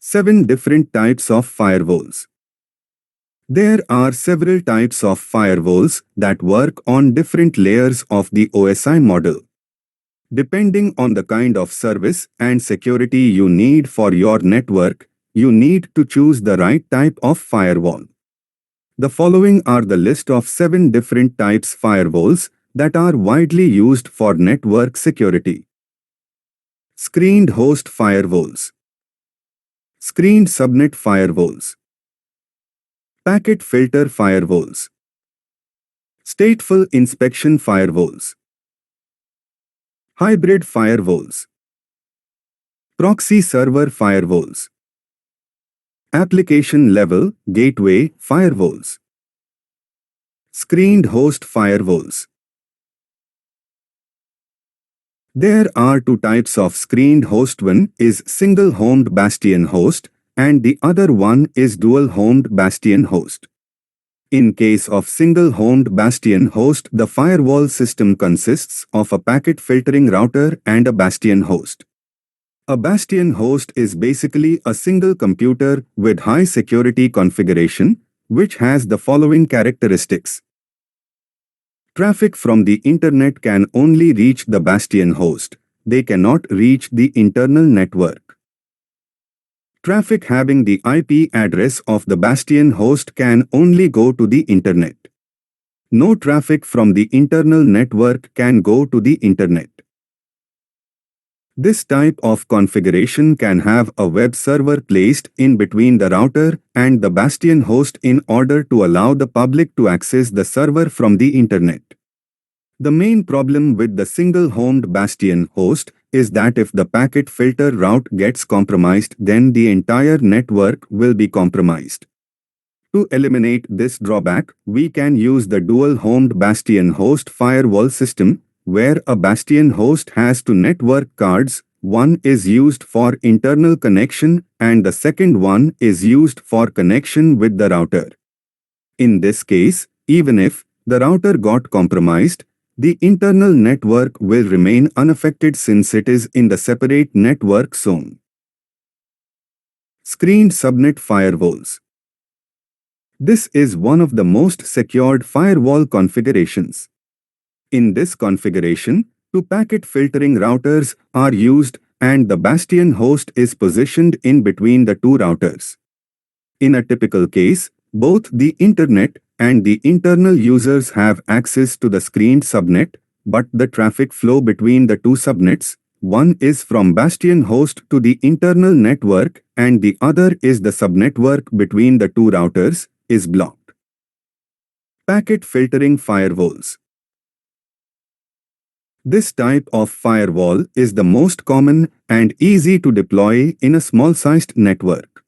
7 different types of firewalls. There are several types of firewalls that work on different layers of the OSI model. Depending on the kind of service and security you need for your network, you need to choose the right type of firewall. The following are the list of 7 different types firewalls that are widely used for network security. Screened host firewalls. Screened subnet firewalls. Packet filter firewalls. Stateful inspection firewalls. Hybrid firewalls. Proxy server firewalls. Application level gateway firewalls. Screened host firewalls. There are 2 types of screened host. One is single-homed bastion host and the other one is dual-homed bastion host. In case of single-homed bastion host, the firewall system consists of a packet filtering router and a bastion host. A bastion host is basically a single computer with high security configuration, which has the following characteristics. Traffic from the internet can only reach the bastion host. They cannot reach the internal network. Traffic having the IP address of the bastion host can only go to the internet. No traffic from the internal network can go to the internet. This type of configuration can have a web server placed in between the router and the bastion host in order to allow the public to access the server from the internet. The main problem with the single-homed bastion host is that if the packet filter route gets compromised, then the entire network will be compromised. To eliminate this drawback, we can use the dual-homed bastion host firewall system, where a bastion host has 2 network cards. One is used for internal connection and the second one is used for connection with the router. In this case, even if the router got compromised, the internal network will remain unaffected since it is in the separate network zone. Screened subnet firewalls. This is one of the most secured firewall configurations. In this configuration, 2 packet filtering routers are used and the bastion host is positioned in between the 2 routers. In a typical case, both the internet and the internal users have access to the screened subnet, but the traffic flow between the 2 subnets, one is from bastion host to the internal network and the other is the subnetwork between the 2 routers, is blocked. Packet filtering firewalls. This type of firewall is the most common and easy to deploy in a small-sized network.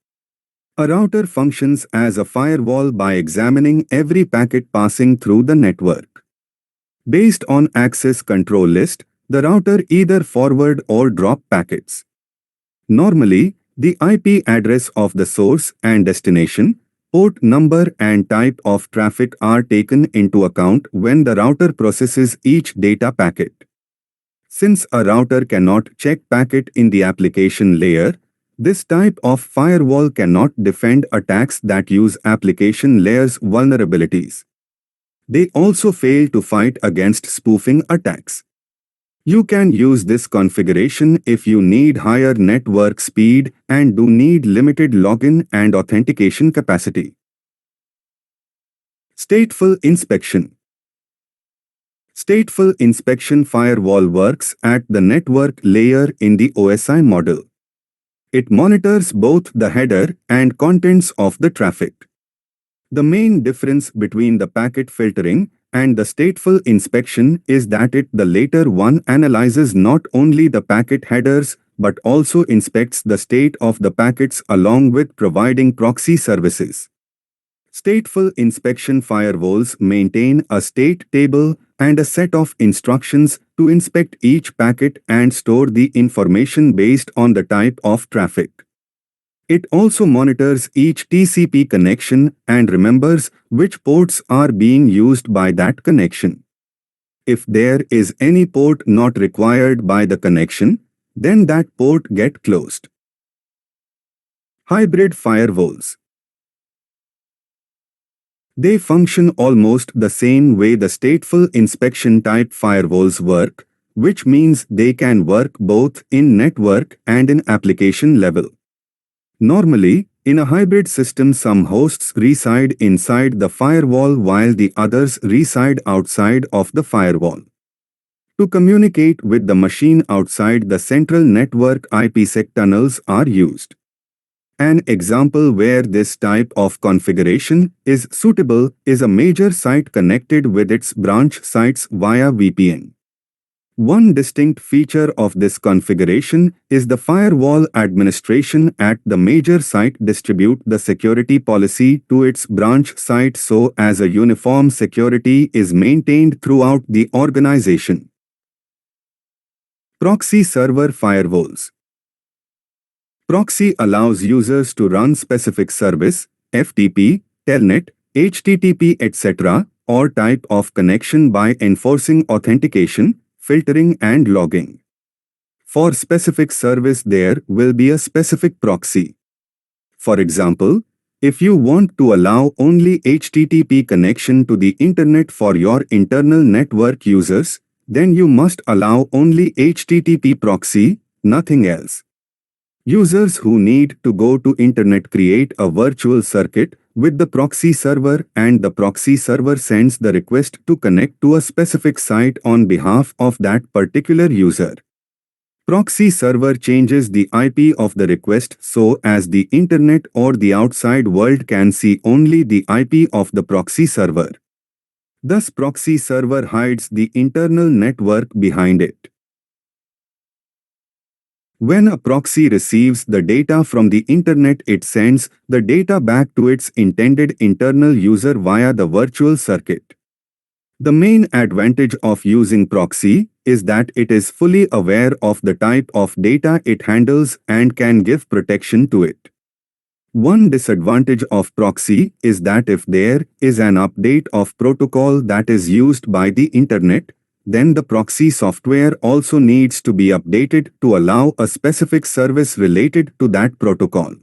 A router functions as a firewall by examining every packet passing through the network. Based on access control list, the router either forward or drop packets. Normally, the IP address of the source and destination, port number and type of traffic are taken into account when the router processes each data packet. Since a router cannot check packet in the application layer, this type of firewall cannot defend attacks that use application layer's vulnerabilities. They also fail to fight against spoofing attacks. You can use this configuration if you need higher network speed and do need limited login and authentication capacity. Stateful inspection. Stateful inspection firewall works at the network layer in the OSI model. It monitors both the header and contents of the traffic. The main difference between the packet filtering and the stateful inspection is that the later one analyzes not only the packet headers but also inspects the state of the packets along with providing proxy services. Stateful inspection firewalls maintain a state table and a set of instructions to inspect each packet and store the information based on the type of traffic. It also monitors each TCP connection and remembers which ports are being used by that connection. If there is any port not required by the connection, then that port gets closed. Hybrid firewalls. They function almost the same way the stateful inspection type firewalls work, which means they can work both in network and in application level. Normally, in a hybrid system, some hosts reside inside the firewall while the others reside outside of the firewall. To communicate with the machine outside the central network, IPsec tunnels are used. An example where this type of configuration is suitable is a major site connected with its branch sites via VPN. One distinct feature of this configuration is the firewall administration at the major site distribute the security policy to its branch site so as a uniform security is maintained throughout the organization. Proxy server firewalls. Proxy allows users to run specific service, FTP, Telnet, HTTP, etc., or type of connection by enforcing authentication, filtering and logging. For specific service there will be a specific proxy. For example, if you want to allow only HTTP connection to the internet for your internal network users, then you must allow only HTTP proxy, nothing else. Users who need to go to internet create a virtual circuit with the proxy server and the proxy server sends the request to connect to a specific site on behalf of that particular user. Proxy server changes the IP of the request so as the internet or the outside world can see only the IP of the proxy server. Thus proxy server hides the internal network behind it. When a proxy receives the data from the internet, it sends the data back to its intended internal user via the virtual circuit. The main advantage of using proxy is that it is fully aware of the type of data it handles and can give protection to it. One disadvantage of proxy is that if there is an update of protocol that is used by the internet, then the proxy software also needs to be updated to allow a specific service related to that protocol.